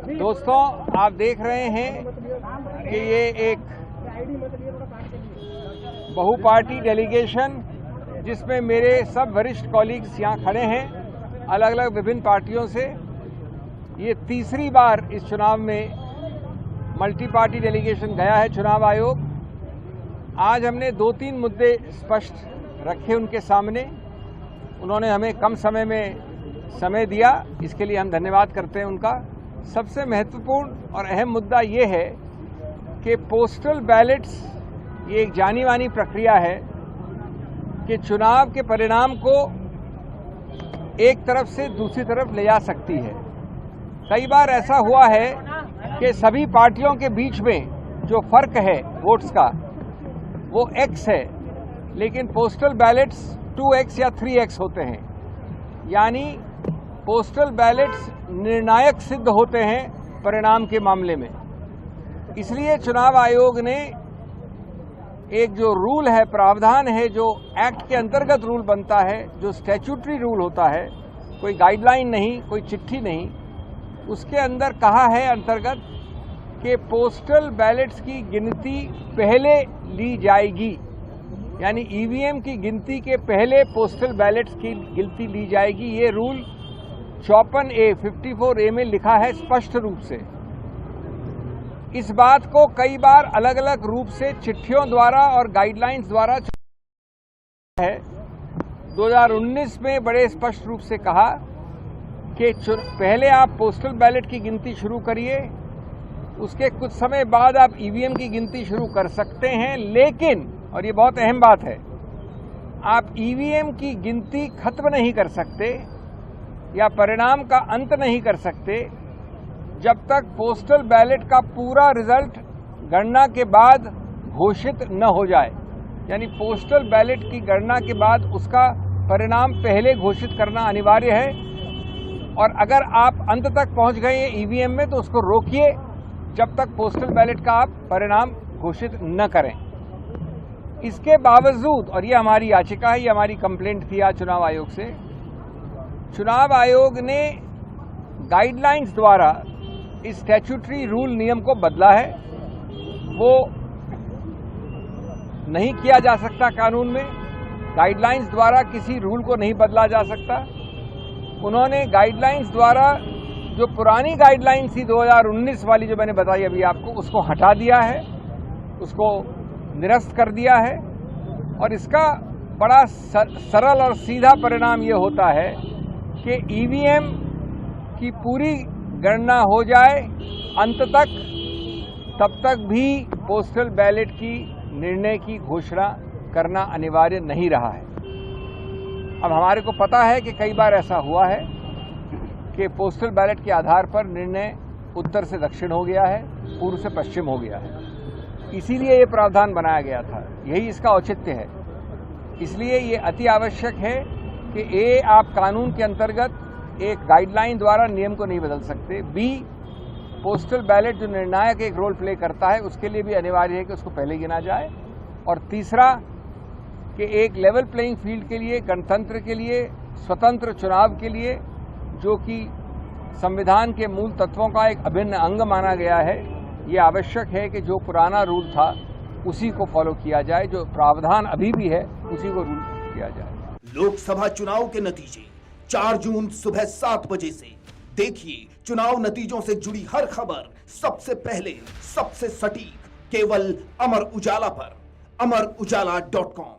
दोस्तों, आप देख रहे हैं कि ये एक बहुपार्टी डेलीगेशन जिसमें मेरे सब वरिष्ठ कॉलीग्स यहाँ खड़े हैं अलग अलग विभिन्न पार्टियों से। ये तीसरी बार इस चुनाव में मल्टी पार्टी डेलीगेशन गया है चुनाव आयोग। आज हमने 2-3 मुद्दे स्पष्ट रखे उनके सामने। उन्होंने हमें कम समय में समय दिया, इसके लिए हम धन्यवाद करते हैं उनका। सबसे महत्वपूर्ण और अहम मुद्दा ये है कि पोस्टल बैलेट्स ये एक जानी मानी प्रक्रिया है कि चुनाव के परिणाम को एक तरफ से दूसरी तरफ ले जा सकती है। कई बार ऐसा हुआ है कि सभी पार्टियों के बीच में जो फर्क है वोट्स का वो x है, लेकिन पोस्टल बैलेट्स 2x या 3x होते हैं। यानी पोस्टल बैलेट्स निर्णायक सिद्ध होते हैं परिणाम के मामले में। इसलिए चुनाव आयोग ने एक जो रूल है, प्रावधान है, जो एक्ट के अंतर्गत रूल बनता है, जो स्टैट्यूटरी रूल होता है, कोई गाइडलाइन नहीं, कोई चिट्ठी नहीं, उसके अंदर कहा है अंतर्गत कि पोस्टल बैलेट्स की गिनती पहले ली जाएगी। यानी ईवीएम की गिनती के पहले पोस्टल बैलेट्स की गिनती ली जाएगी। ये रूल 54A 54A में लिखा है स्पष्ट रूप से। इस बात को कई बार अलग अलग रूप से चिट्ठियों द्वारा और गाइडलाइंस द्वारा है। 2019 में बड़े स्पष्ट रूप से कहा कि पहले आप पोस्टल बैलेट की गिनती शुरू करिए, उसके कुछ समय बाद आप ईवीएम की गिनती शुरू कर सकते हैं, लेकिन, और ये बहुत अहम बात है, आप ईवीएम की गिनती खत्म नहीं कर सकते या परिणाम का अंत नहीं कर सकते जब तक पोस्टल बैलेट का पूरा रिजल्ट गणना के बाद घोषित न हो जाए। यानी पोस्टल बैलेट की गणना के बाद उसका परिणाम पहले घोषित करना अनिवार्य है। और अगर आप अंत तक पहुंच गए ईवीएम में तो उसको रोकिए जब तक पोस्टल बैलेट का आप परिणाम घोषित न करें। इसके बावजूद, और ये हमारी याचिका है, ये हमारी कंप्लेंट थी आज चुनाव आयोग से, चुनाव आयोग ने गाइडलाइंस द्वारा इस स्टैट्यूटरी रूल नियम को बदला है। वो नहीं किया जा सकता कानून में। गाइडलाइंस द्वारा किसी रूल को नहीं बदला जा सकता। उन्होंने गाइडलाइंस द्वारा जो पुरानी गाइडलाइंस थी 2019 वाली, जो मैंने बताई अभी आपको, उसको हटा दिया है, उसको निरस्त कर दिया है। और इसका बड़ा सरल और सीधा परिणाम ये होता है कि ईवीएम की पूरी गणना हो जाए अंत तक, तब तक भी पोस्टल बैलेट की निर्णय की घोषणा करना अनिवार्य नहीं रहा है। अब हमारे को पता है कि कई बार ऐसा हुआ है कि पोस्टल बैलेट के आधार पर निर्णय उत्तर से दक्षिण हो गया है, पूर्व से पश्चिम हो गया है। इसीलिए ये प्रावधान बनाया गया था, यही इसका औचित्य है। इसलिए ये अति आवश्यक है कि ए, आप कानून के अंतर्गत एक गाइडलाइन द्वारा नियम को नहीं बदल सकते। बी, पोस्टल बैलेट जो निर्णायक एक रोल प्ले करता है उसके लिए भी अनिवार्य है कि उसको पहले गिना जाए। और तीसरा कि एक लेवल प्लेइंग फील्ड के लिए, गणतंत्र के लिए, स्वतंत्र चुनाव के लिए, जो कि संविधान के मूल तत्वों का एक अभिन्न अंग माना गया है, ये आवश्यक है कि जो पुराना रूल था उसी को फॉलो किया जाए, जो प्रावधान अभी भी है उसी को रूल किया जाए। लोकसभा चुनाव के नतीजे 4 जून सुबह 7 बजे से देखिए। चुनाव नतीजों से जुड़ी हर खबर सबसे पहले, सबसे सटीक, केवल अमर उजाला पर, amarujala.com।